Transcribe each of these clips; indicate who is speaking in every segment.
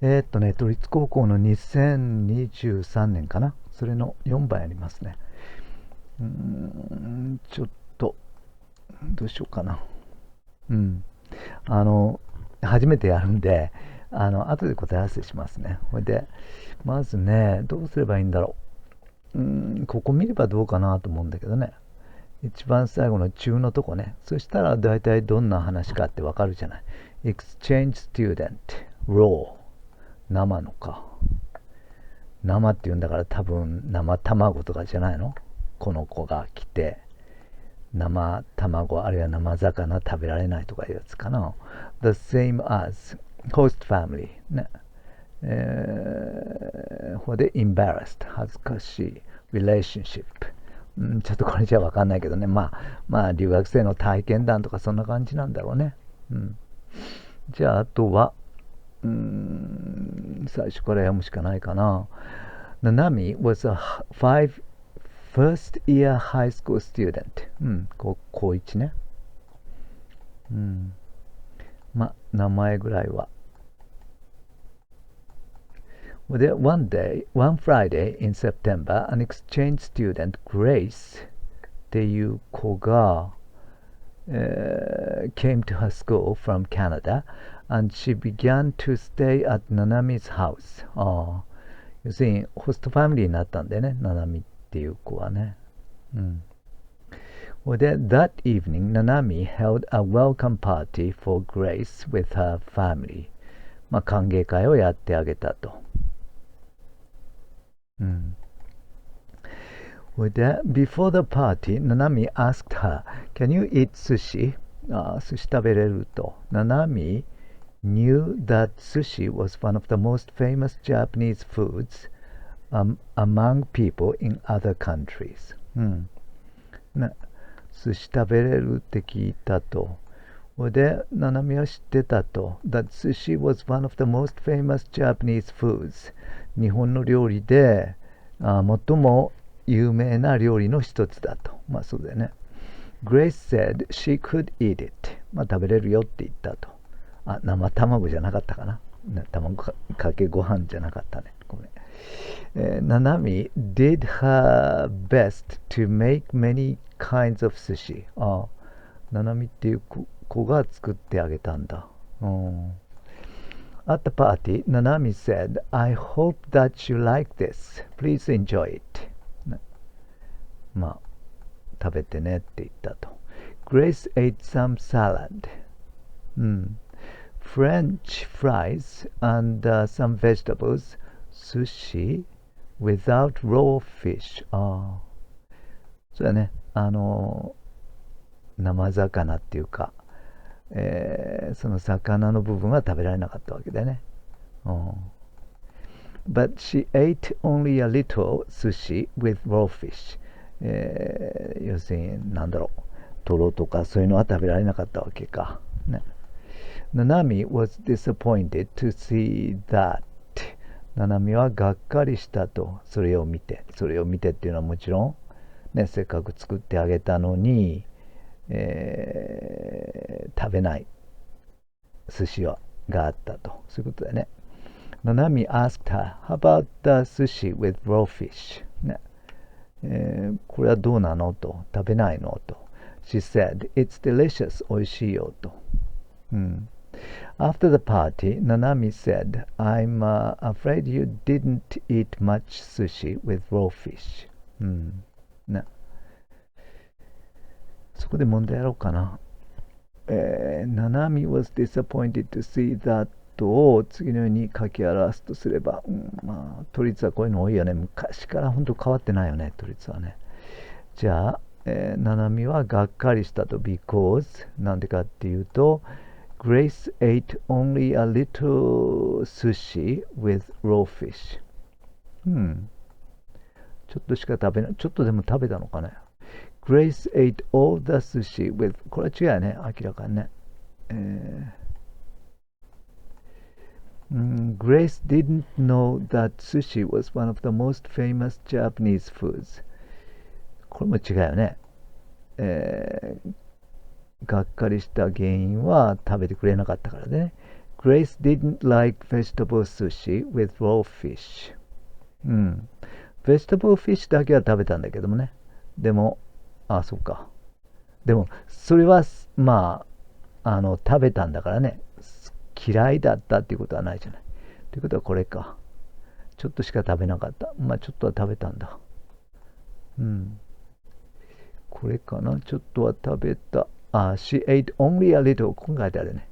Speaker 1: 都立高校の2023年かな。それの4倍ありますね。ちょっと、どうしようかな。うん。あの、初めてやるんで、後で答え合わせしますね。これで、まずね、どうすればいいんだろう。ここ見ればどうかなと思うんだけどね。一番最後の中のとこね。そしたら大体どんな話かってわかるじゃない。Exchange Student, Raw, 生のか。生って言うんだから多分生卵とかじゃないの。この子が来て、生卵あるいは生魚食べられないとかいうやつかな。The same as host family ね。ここで embarrassed 恥ずかしい relationship、ちょっとこれじゃ分かんないけどね。まあ留学生の体験談とかそんな感じなんだろうね。じゃああとは最初から読むしかないかな。Nanami was a first year high school student、高1ね。名前ぐらいは。One Friday in September, an exchange student, Grace っていう子が、came to her school from Canada and she began to stay at Nanami's house. 要するにホストファミリーになったんだよね、ナナミっていう子はね。That evening, Nanami held a welcome party for Grace with her family. 歓迎会をやってあげたと。Before the party, Nanami asked her, "Can you eat sushi?" 寿司食べれると。Nanami knew that sushi was one of the most famous Japanese foods among people in other countries. 寿司食べれるって聞いたと。で、ナナミは知ってたと。That sushi was one of the most famous Japanese foods. 日本の料理で最も有名な料理の一つだと。そうだよね。Grace said she could eat it. 食べれるよって言ったと。生卵じゃなかったかな。卵かけご飯じゃなかったね。ごめん。Nanami did her best to make many kinds of sushi. ナナミっていう子が作ってあげたんだ。At the party, Nanami said, "I hope that you like this. Please enjoy it." 食べてねって言ったと。Grace ate some salad. French fries and some vegetables. Sushi without raw fish. そうだね。生魚っていうか、その魚の部分は食べられなかったわけだよね。But she ate only a little sushi with raw fish. 要するに、トロとかそういうのは食べられなかったわけか。ね。Nanami was disappointed to see that. ナナミはがっかりしたと。それを見てっていうのはもちろん、ね、せっかく作ってあげたのに、食べない寿司があったと。そういうことだよね。Nanami asked her, "How about the sushi with raw fish?" ね。これはどうなのと。食べないのと。She said, "It's delicious. 美味しいよと。After the party, Nanami said, "I'm afraid you didn't eat much sushi with raw fish." ね。そこで問題やろうかな。Nanami was disappointed to see that を次のように書き表すとすれば、都立はこういうの多いよね。昔から本当変わってないよね、都立はね。じゃあ、Nanamiはがっかりしたと because なんでかっていうと、Grace ate only a little sushi with raw fish. ちょっとしか食べない。ちょっとでも食べたのかね。Grace ate all the sushi with これは違うよね、明らかにね。Grace didn't know that sushi was one of the most famous Japanese foods. これも違うよね。がっかりした原因は食べてくれなかったからね。Grace didn't like vegetable sushi with raw fish. うん。ベジタブルフィッシュだけは食べたんだけどもね。でも、そうか。でも、それは、ま食べたんだからね。嫌いだったっていうことはないじゃない。ということはこれか。ちょっとしか食べなかった。ちょっとは食べたんだ。うん。これかな。ちょっとは食べた。she ate only a little. こう書いてあるね。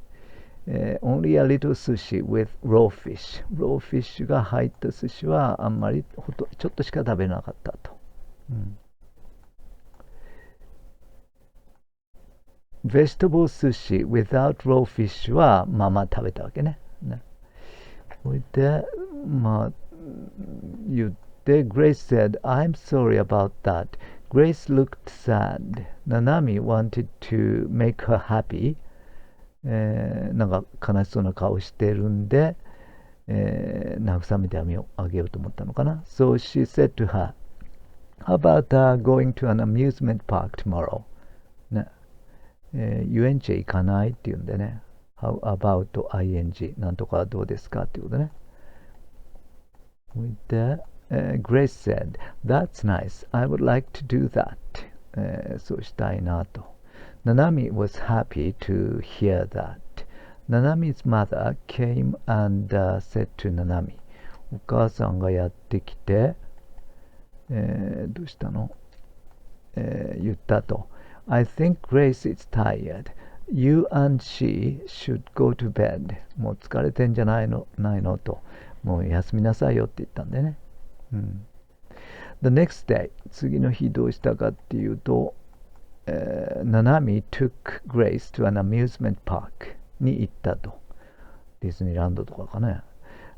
Speaker 1: only a little sushi with raw fish. raw fish が入った寿司はあんまりちょっとしか食べなかったと。うん、vegetable sushi without raw fish は食べたわけね。それで、言って、Grace said, I'm sorry about that. Grace looked sad. Nanami wanted to make her happy. なんか悲しそうな顔してるんで、慰めてあげようと思ったのかな。So she said to her, How about going to an amusement park tomorrow? ね、遊園地へ行かないって言うんでね。How about ing なんとかどうですかっていうことね。で、Grace said, That's nice. I would like to do that. そうしたいなと。Nanami was happy to hear that. Nanami's mother came and said to Nanami. お母さんがやってきて、どうしたの、言ったと。I think Grace is tired. You and she should go to bed. もう疲れてんじゃないのと。もう休みなさいよって言ったんでね。うん。The next day, 次の日どうしたかっていうと、Nanami took Grace to an amusement park に行ったと。ディズニーランドとかかね。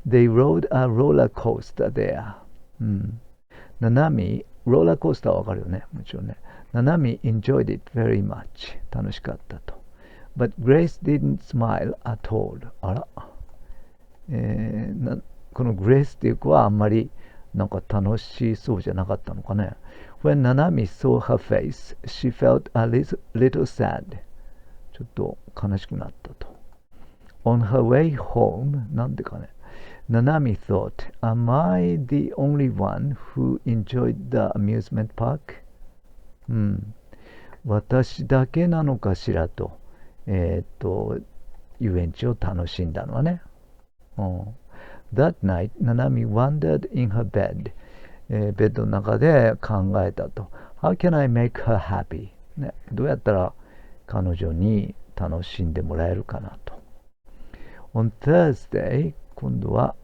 Speaker 1: They rode a roller coaster there. うん。Nanami、ローラーコースターはわかるよね。もちろんね。Nanami enjoyed it very much. 楽しかったと。But Grace didn't smile at all. あら。この Grace っていう子はあんまりなんか楽しそうじゃなかったのかね。When Nanami saw her face, she felt a little sad. ちょっと悲しくなったと。On her way home, なんでかね。Nanami thought, Am I the only one who enjoyed the amusement park? うん。私だけなのかしらと。遊園地を楽しんだのはね。That night, Nanami wandered in her bed. ベッドの中で考えたと。How can I make her happy? ね、どうやったら彼女に楽しんでもらえるかなと。On Thursday, 今度は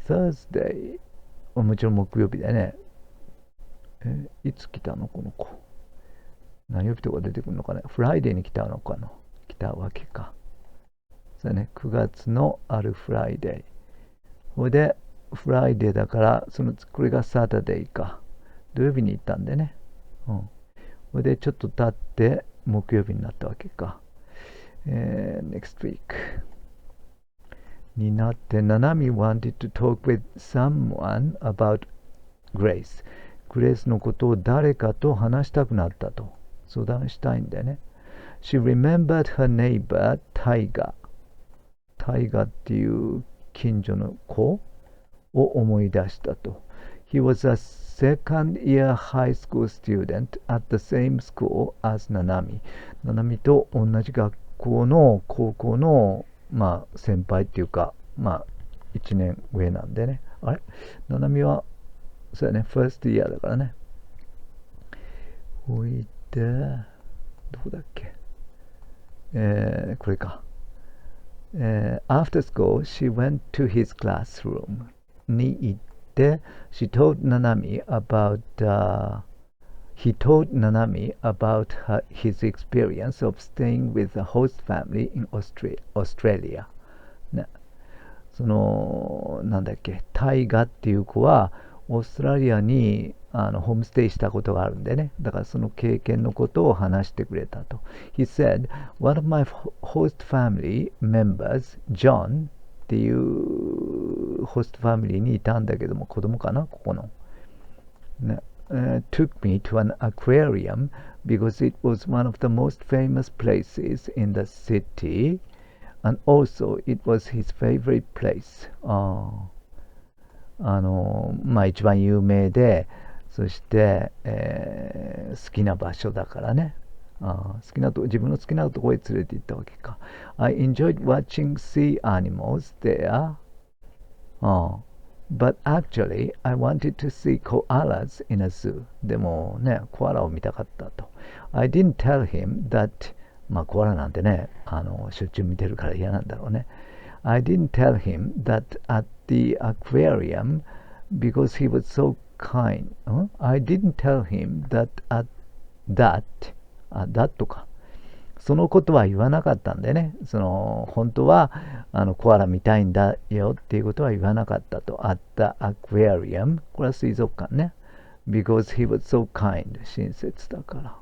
Speaker 1: Thursday、もちろん木曜日だね。いつ来たのこの子。何曜日とか出てくるのかね。フライデーに来たのかな。来たわけか。そうね、9月のあるフライデー。それで、フライデーだから、これがサタデーか。土曜日に行ったんでね。それで、ちょっと経って、木曜日になったわけか。next week になって、Nanami wanted to talk with someone about Grace。グレースのことを誰かと話したくなったと。相談したいんだよね。She remembered her neighbor, Tiger。タイガっていう近所の子を思い出したと。He was a second year high school student at the same school as Nanami。ナナミと同じ学校の高校の、先輩っていうか、1年上なんでね。あれナナミは、そうやね、first year だからね。ほいで、どこだっけ、これか。After school, she went to his classroom に行って、he told Nanami about his experience of staying with a host family in Australia。ね、なんだっけ、タイガっていう子は、オーストラリアにホームステイしたことがあるんでね。だからその経験のことを話してくれたと。He said, One of my host family members, John っていうホストファミリーにいたんだけども、子供かなここの。ね、took me to an aquarium because it was one of the most famous places in the city. And also it was his favorite place. まあ一番有名で、そして、好きな場所だからね。自分の好きなところへ連れて行ったわけか。I enjoyed watching sea animals there. But actually, I wanted to see koalas in a zoo. でもね、コアラを見たかったと。I didn't tell him that, まあコアラなんてね、しょっちゅう見てるから嫌なんだろうね。I didn't tell him that at the aquarium because he was so kind. I didn't tell him that at that か。そのことは言わなかったんでね。本当は、コアラ見たいんだよっていうことは言わなかったと。at the aquarium。これは水族館ね。because he was so kind。親切だから。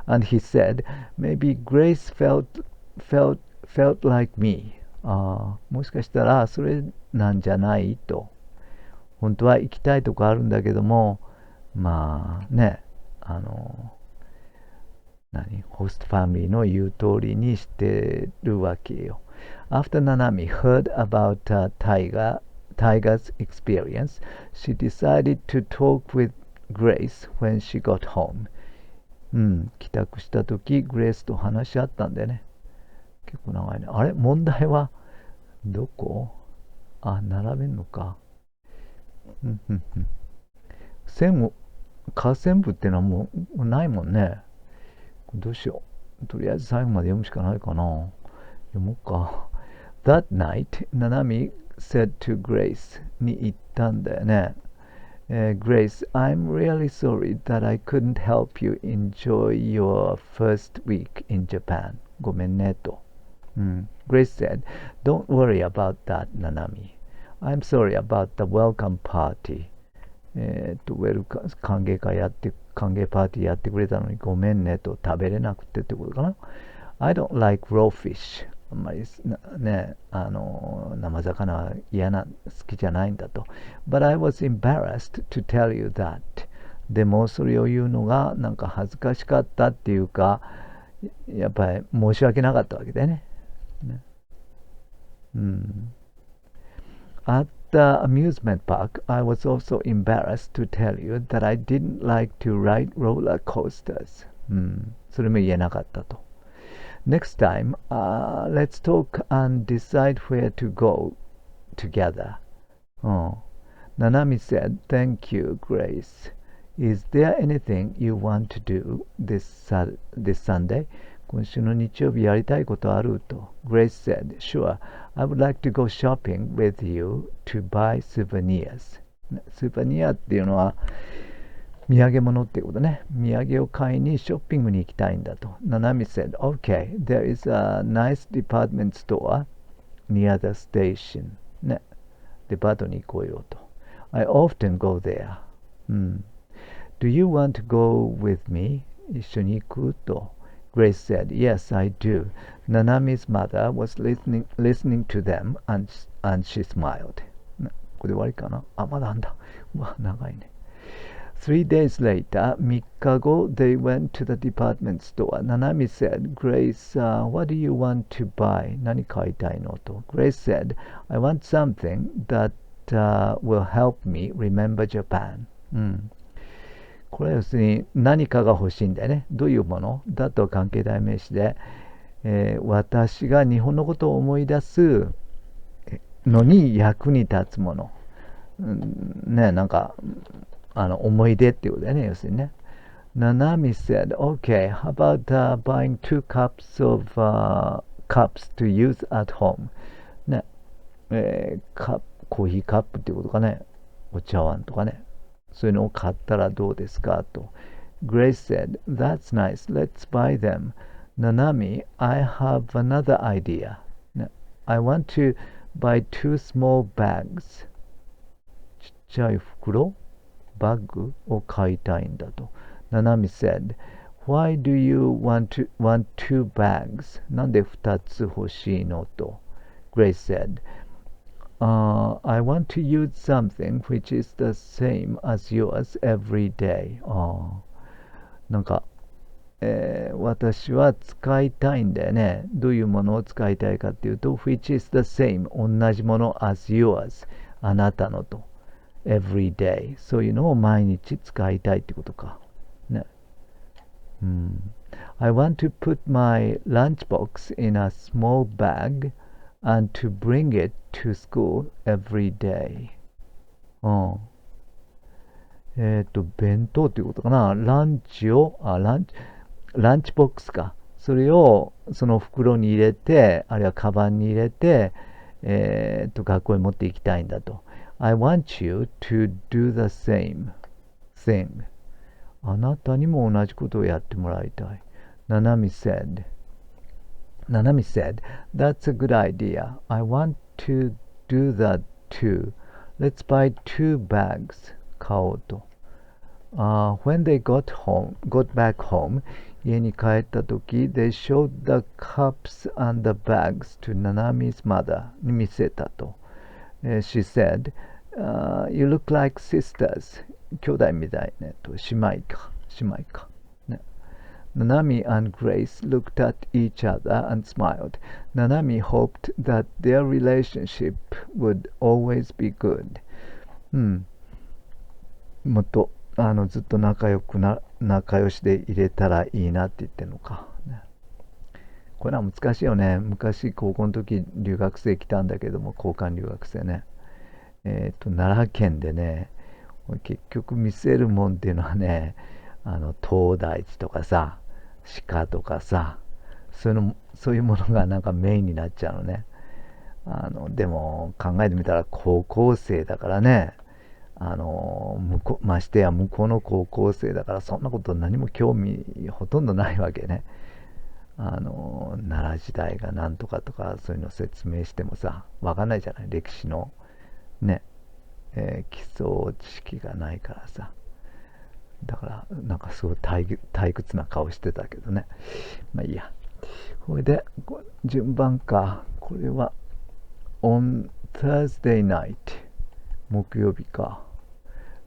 Speaker 1: And he said, maybe Grace felt like me。もしかしたらそれなんじゃないと。本当は行きたいとこあるんだけども、まあね、ホストファミリーの言う通りにしてるわけよ。After Nanami heard about Tiger's experience, she decided to talk with Grace when she got home. 帰宅した時、グレースと話し合ったんでね。結構長いね。あれ問題はどこ？並べんのか。下線部ってのはもうないもんね。どうしよう。とりあえず最後まで読むしかないかな。読もうか。That night, Nanami said to Grace に言ったんだよね。Grace, I'm really sorry that I couldn't help you enjoy your first week in Japan. ごめんねと。Grace said, Don't worry about that, Nanami. I'm sorry about the welcome party. 歓迎パーティーやってくれたのにごめんねと、食べれなくてってことかな。I don't like raw fish. あんまりね、生魚は好きじゃないんだと。But I was embarrassed to tell you that. でもそれを言うのがなんか恥ずかしかったっていうか、やっぱり申し訳なかったわけだよね。At the amusement park, I was also embarrassed to tell you that I didn't like to ride roller coasters. それも言えなかったと。Next time, let's talk and decide where to go together. Nanami said, Thank you, Grace. Is there anything you want to do this Sunday? 今週の日曜日やりたいことあると。Grace said, Sure, I would like to go shopping with you to buy souvenirs. スーパニアっていうのは土産物っていうことね。土産を買いにショッピングに行きたいんだと。Nanami said, Okay, there is a nice department store near the station. ね。デパートに行こうよと。I often go there. Do you want to go with me? 一緒に行くと。Grace said, Yes, I do. Nanami's mother was listening to them and she smiled. これで終わりかな。まだあんだ。うわ、長いね。3 days later, 3日後, they went to the department store. Nanami said, Grace, what do you want to buy? 何買いたいのと。Grace said, I want something that will help me remember Japan. これは要するに何かが欲しいんだよね。どういうものだと関係代名詞で、私が日本のことを思い出すのに役に立つもの。ね、なんか、思い出っていうことだよね、要するにね。Nanami said, Okay, how about buying 2 cups of cups to use at home? ね、コーヒーカップっていうことかね。お茶碗とかね。そういうのを買ったらどうですかと。Grace said, That's nice. Let's buy them. Nanami, I have another idea. I want to buy 2 small bags. ちっちゃい袋バッグを買いたいんだと。Nanami said, Why do you want 2 bags? なんで2つ欲しいのと。Grace said, I want to use something which is the same as yours every day. なんか、私は使いたいんだよね。どういうものを使いたいかっていうと、which is the same 同じもの as yours あなたのと every day そういうのを毎日使いたいってことか。ね。うん。I want to put my lunchbox in a small bag and to bring it to school every day. うん。弁当っていうことかな。ランチボックスか。それをその袋に入れて、あるいはカバンに入れて、学校に持って行きたいんだと。I want you to do the same thing. あなたにも同じことをやってもらいたい。ナナミ said, That's a good idea. I want to do that too. Let's buy 2 bags. 買おうと。When they got back home, 家に帰ったとき、they showed the cups and the bags to Nanami's mother に見せたと。She said, You look like sisters. 兄弟みたいねと。姉妹か。ね。Nanami and Grace looked at each other and smiled. Nanami hoped that their relationship would always be good. うん。もっとずっと仲良しで入れたらいいなって言ってるのか、ね。これは難しいよね。昔高校の時留学生来たんだけども、交換留学生ね。奈良県でね、結局見せるもんっていうのはね、東大寺とかさ、鹿とかさ、そういうものがなんかメインになっちゃうのね。でも考えてみたら高校生だからね、ましてや向こうの高校生だからそんなこと何も興味ほとんどないわけね。奈良時代が何とかとかそういうの説明してもさ、わかんないじゃない、歴史のね、基礎知識がないからさ。だからなんかすごい退屈な顔してたけどね。まあいいや。これで順番か。これは on Thursday night 木曜日か。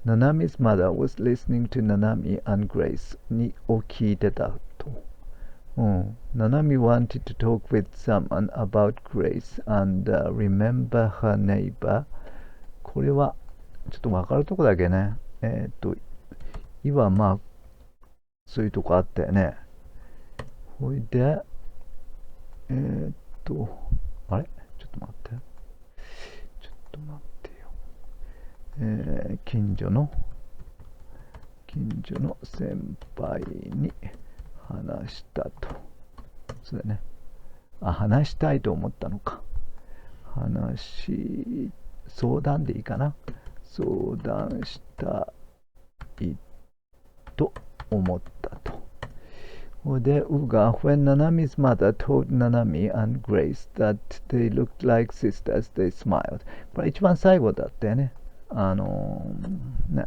Speaker 1: Nanami's mother was listening to Nanami and Grace を聞いてたと。Nanami wanted to talk with someone about Grace and remember her neighbor. これはちょっと分かるとこだけね。今まあそういうとこあったよね。ほいであれちょっと待ってよ。近所の先輩に話したと。そうだね。話したいと思ったのか。相談でいいかな。相談したいと思ったと。で、when Nanami's mother told Nanami and Grace that they looked like sisters, they smiled. これ一番最後だったよね。ね。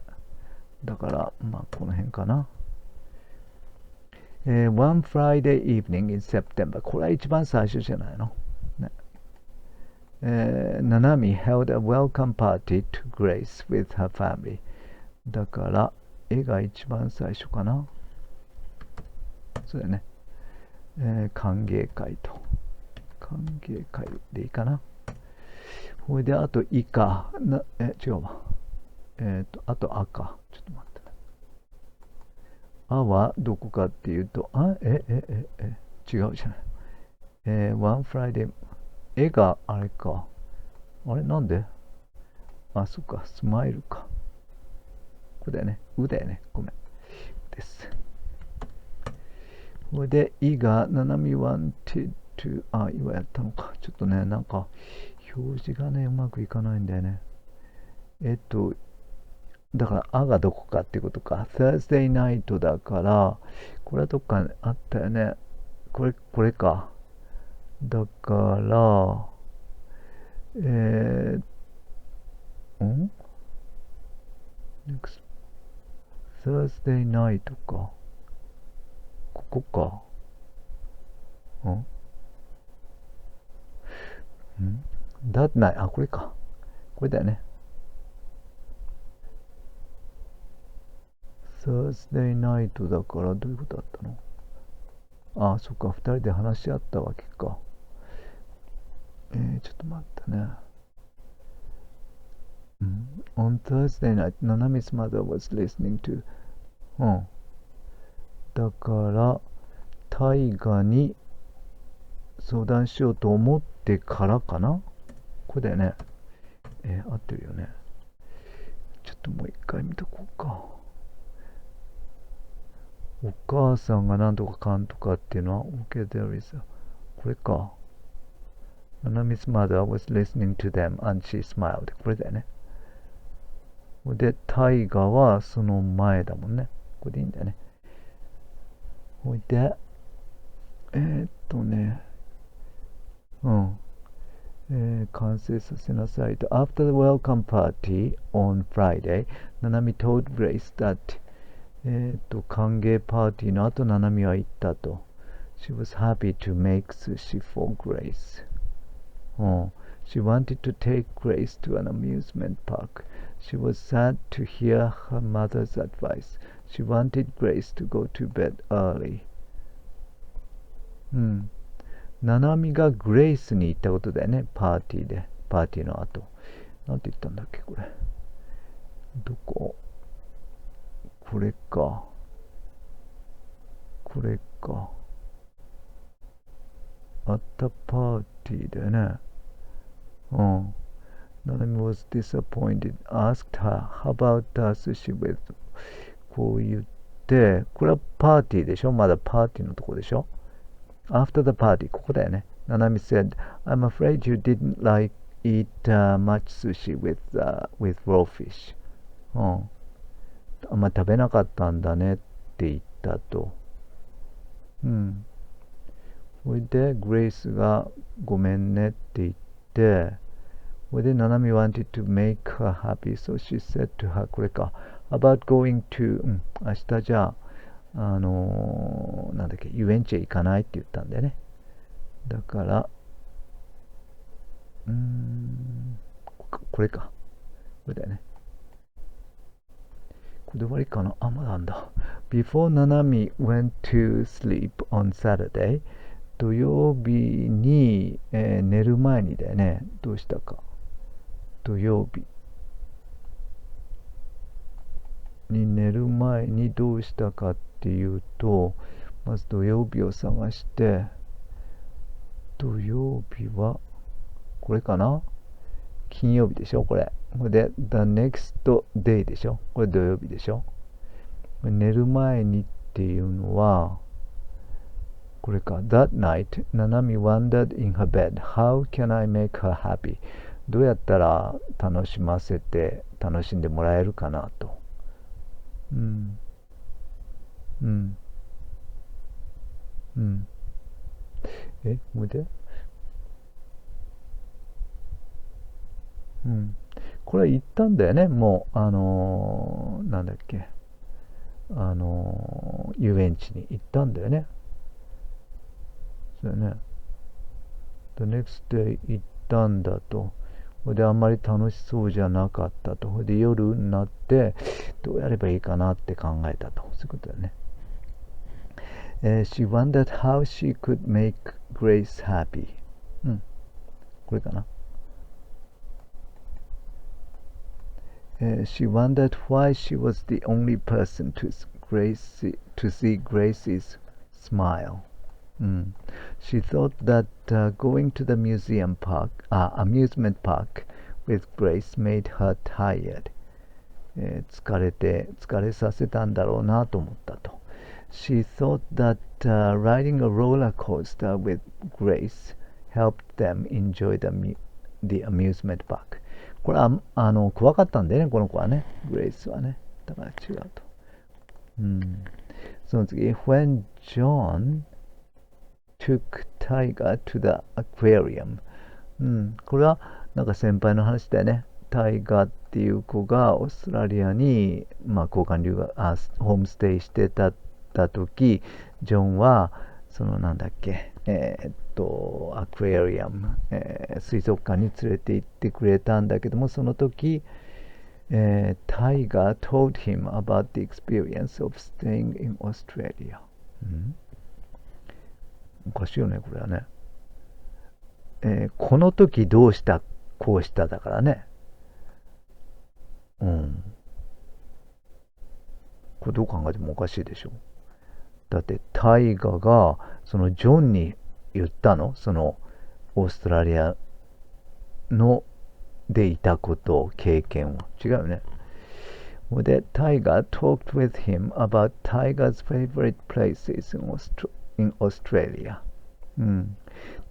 Speaker 1: だから、まあ、この辺かな。One Friday evening in September. これは一番最初じゃないの。ね。Nanami held a welcome party to Grace with her family. だから、絵が一番最初かな。そうだね。歓迎会でいいかな。ほいで、あと、違うわ。あと、赤。ちょっと待って。はどこかっていうと、違うじゃない。One Friday。絵があれか。あれなんでそっか、スマイルか。これだよね。だよね。ごめん。です。これで、が、Nanami wanted to、今やったのか。ちょっとね、なんか、表示がね、うまくいかないんだよね。だから、がどこかっていうことか。Thursday night だから、これはどっかあったよね。これか。だから、Thursday night か。ここか。だってない。これか。これだよね。Thursday night だからどういうことだったのあ、そっか、二人で話し合ったわけか。ちょっと待ってね。うん。On Thursday night, Nanami's mother was listening to. うん。だから、大河に相談しようと思ってからかな。これだよね。合ってるよね。ちょっともう一回見とこうか。お母さんが何とかかんとかっていうのは、OK, there is a. これか。Nanami's mother was listening to them and she smiled. これだよね。で、大河はその前だもんね。これでいいんだよね。ほいで、ね、うん。完成させなさいと。After the welcome party on Friday, Nanami told Grace that 歓迎パーティーの後、ナナミは言ったと。She was happy to make sushi for Grace. うん。She wanted to take Grace to an amusement park. She was sad to hear her mother's advice. She wanted Grace to go to bed early. うん。ナナミがグレイスに行ったことだよね、パーティーで。パーティーの後。なんて言ったんだっけ、これ。どこ？これか。これか。あったパーティーだよね。うん。ナナミ was disappointed. Asked her, how about sushi with? こう言って、これはパーティーでしょ？まだパーティーのとこでしょ？ After the party, ここだよね。ナナミ said, I'm afraid you didn't like eat much sushi with raw fish. うん。あんま食べなかったんだねって言ったと。うん。それで、グレイスがごめんねって言って、それで、ナナミ wanted to make her happy, so she said to her, これか。about going to, うん、明日じゃあ、なんだっけ、遊園地へ行かないって言ったんだよね。だから、これか。これだよね。これで終わりかなあ、まだなんだ。Before Nanami went to sleep on Saturday, 土曜日に、寝る前にだよね。どうしたか。土曜日に寝る前にどうしたかっていうと、まず土曜日を探して、土曜日は、これかな金曜日でしょこれ。これで、the next day でしょこれ土曜日でしょ寝る前にっていうのは、これか。That night, Nanami wondered in her bed, how can I make her happy? どうやったら楽しませて楽しんでもらえるかなと。うん。うん。うん。もうでうん。これ言ったんだよね。もう、なんだっけ。遊園地に行ったんだよね。そうだよね。The next day 行ったんだと。で、あんまり楽しそうじゃなかったと。で、夜になって、どうやればいいかなって考えたと。そういうことだよね。She wondered how she could make Grace happy. うん。これかな。She wondered why she was the only person to see Grace's smile. She thought that going to the amusement park with Grace made her tired. 疲れさせたんだろうなと思ったと。She thought that riding a roller coaster with Grace helped them enjoy the amusement park. これは怖かったんだよね、この子はね。グレイスはね。だから違うと。うん。その次、When John took Tiger to the aquarium. うん。これはなんか先輩の話だよね。タイガーっていう子がオーストラリアに、まあ、交換留学、ホームステイしてた時、ジョンは、そのなんだっけ、アクエリアム、水族館に連れて行ってくれたんだけども、その時、タイガー told him about the experience of staying in Australia. うんおかしいよね、これはね。この時どうした、こうしただからね。うん。これどう考えてもおかしいでしょ。だって、タイガが、そのジョンに言ったの、その、オーストラリアの、でいたこと、経験を。違うよね。で、タイガ talked with him about Tiger's favorite places in Australia. うん。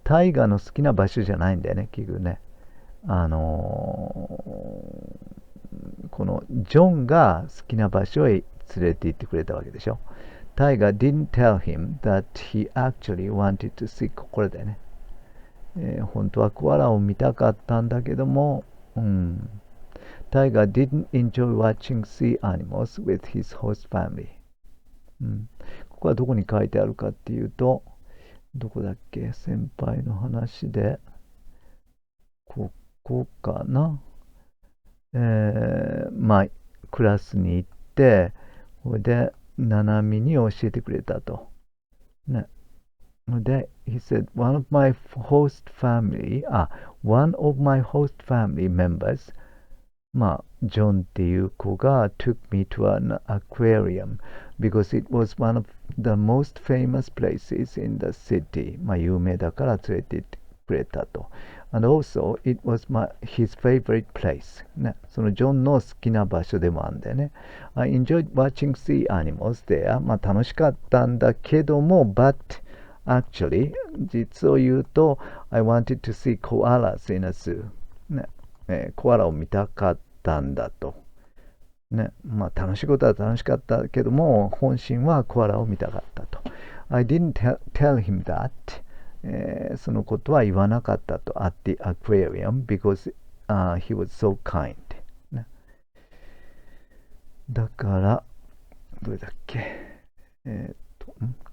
Speaker 1: タイガの好きな場所じゃないんだよね、結局ね。このジョンが好きな場所へ連れて行ってくれたわけでしょ。タイガ didn't tell him that he actually wanted to see これだよね。本当はコアラを見たかったんだけども、うん。タイガ didn't enjoy watching sea animals with his host family. うん。ここはどこに書いてあるかっていうと、どこだっけ、先輩の話で、ここかな。まあ、クラスに行って、それで、ナナミに教えてくれたと。ね。で、he said, one of my host family members, まあ、ジョンっていう子が took me to an aquarium because it was one of the most famous places in the city. まあ、有名だから連れて行ってくれたと。And also, it was his favorite place. ね、そのジョンの好きな場所でもあるんだよね。I enjoyed watching sea animals there. まあ、楽しかったんだけども、but actually, 実を言うと、I wanted to see koalas in a zoo. ね、コアラを見たかったんだと。ね、まあ楽しいことは楽しかったけども、本心はコアラを見たかったと。I didn't tell him that、そのことは言わなかったと。at the aquarium because、he was so kind、ね。だから、どれだっけ。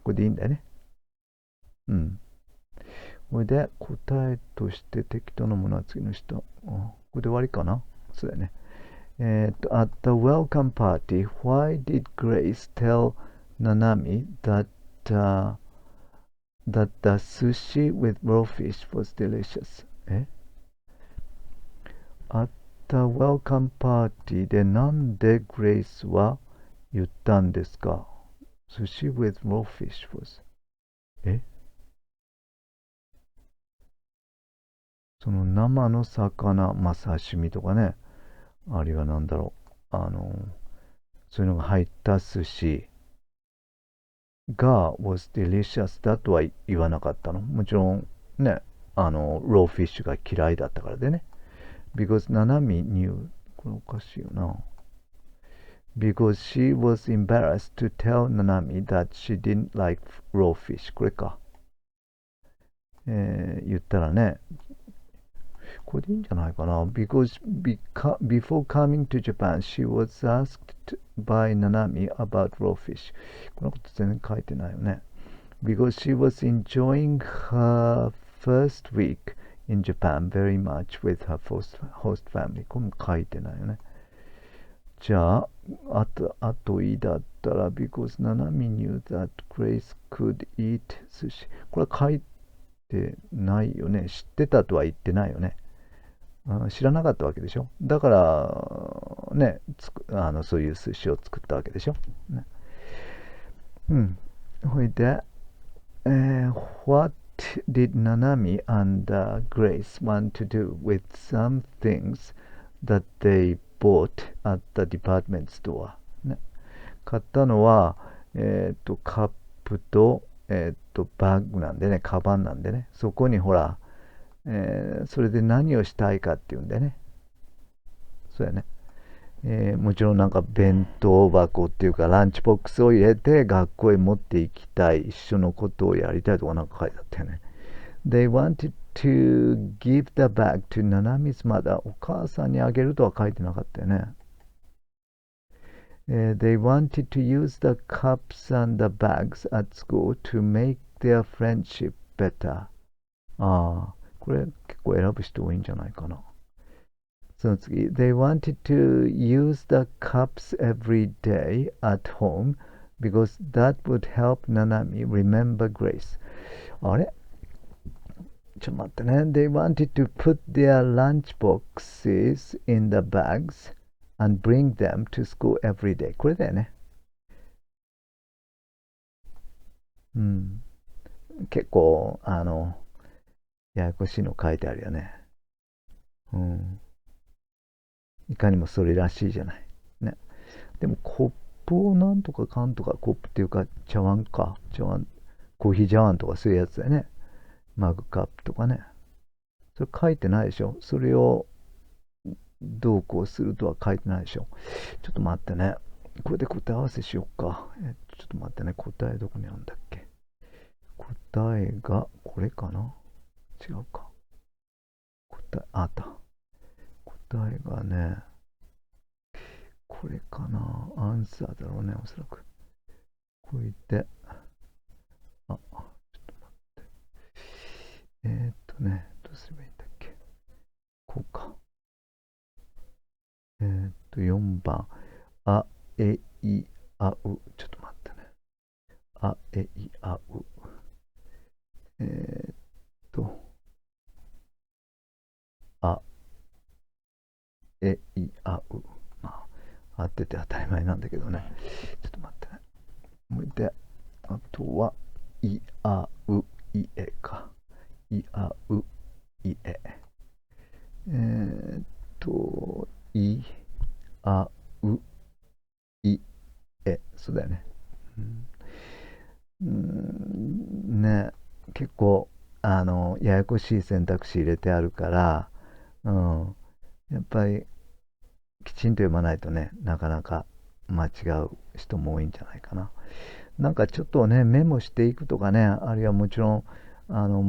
Speaker 1: これでいいんだよね。うん。これで答えとして適当なものは次の下。これで終わりかな。そうだよね。at the welcome party, why did Grace tell Nanami that the sushi with raw fish was delicious? at the welcome party でなんで Grace は言ったんですか？ Sushi with raw fish was その生の魚、まあ刺身とかね、あるいはなんだろう、そういうのが入った寿司が was delicious だとは言わなかったの。もちろんね、ローフィッシュが嫌いだったからでね。because ナナミ knew これおかしいよな。because she was embarrassed to tell Nanami that she didn't like raw fish これか。言ったらね、これでいいんじゃないかな。because before coming to Japan, she was asked by Nanami about raw fish. このこと全然書いてないよね。because she was enjoying her first week in Japan very much with her host family. これも書いてないよね。じゃあ、あといだったら、because Nanami knew that Grace could eat sushi. これは書いてないよね。知ってたとは言ってないよね。知らなかったわけでしょ。だから、ね、そういう寿司を作ったわけでしょ。ね、うん。ほいで、What did Nanami and Grace want to do with some things that they bought at the department store? ね、買ったのは、カップと、バッグなんでね、カバンなんでね、そこにほら、それで何をしたいかっていうんでね。そうやね。もちろんなんか弁当箱っていうかランチボックスを入れて学校へ持って行きたい、一緒のことをやりたいとかなんか書いてあったよね。They wanted to give the bag to Nanami's mother. お母さんにあげるとは書いてなかったよね。They wanted to use the cups and the bags at school to make their friendship better. ああ、これ結構選ぶ人多いんじゃないかな。その次、They wanted to use the cups every day at home because that would help Nanami remember Grace. あれちょっと待ってね。They wanted to put their lunchboxes in the bags and bring them to school every day. これだよね。うん。結構、ややこしいの書いてあるよね。うん。いかにもそれらしいじゃない。ね。でも、コップをなんとかかんとか、コップっていうか、茶碗か。茶碗、コーヒー茶碗とかそういうやつだよね。マグカップとかね。それ書いてないでしょ。それをどうこうするとは書いてないでしょ。ちょっと待ってね。これで答え合わせしようか。ちょっと待ってね。答えどこにあるんだっけ。答えがこれかな。違うか。答え、あった。答えがね、これかな。アンサーだろうね、おそらく。これで、ちょっと待って。どうすればいいんだっけ。こうか。4番。あ、え、い、あう。ちょっと待ってね。あ、え、い、あう。えーっと、あ、え、い、あう。まあ、合ってて当たり前なんだけどね。ちょっと待ってね。もう一回。あとは、い、あう、いえか。い、あう、いえ。えーっい、あう、いえ。そうだよね。うん、ね、結構、ややこしい選択肢入れてあるから、うん、やっぱりきちんと読まないとね、なかなか間違う人も多いんじゃないかな。なんかちょっとね、メモしていくとかね、あるいはもちろん、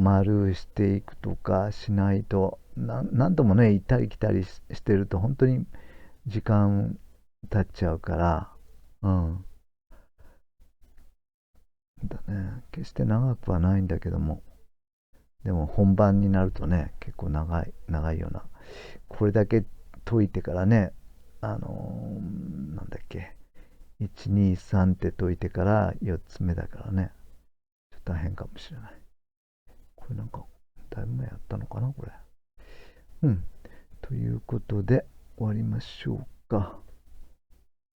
Speaker 1: 丸していくとかしないと、何度もね、行ったり来たりしてると、本当に時間経っちゃうから、うん。だね、決して長くはないんだけども、でも本番になるとね、結構長いような。これだけ解いてからね、なんだっけ、1、2、3って解いてから4つ目だからね、ちょっと大変かもしれない。これなんか、だいぶ前やったのかな、これ。うん。ということで、終わりましょうか。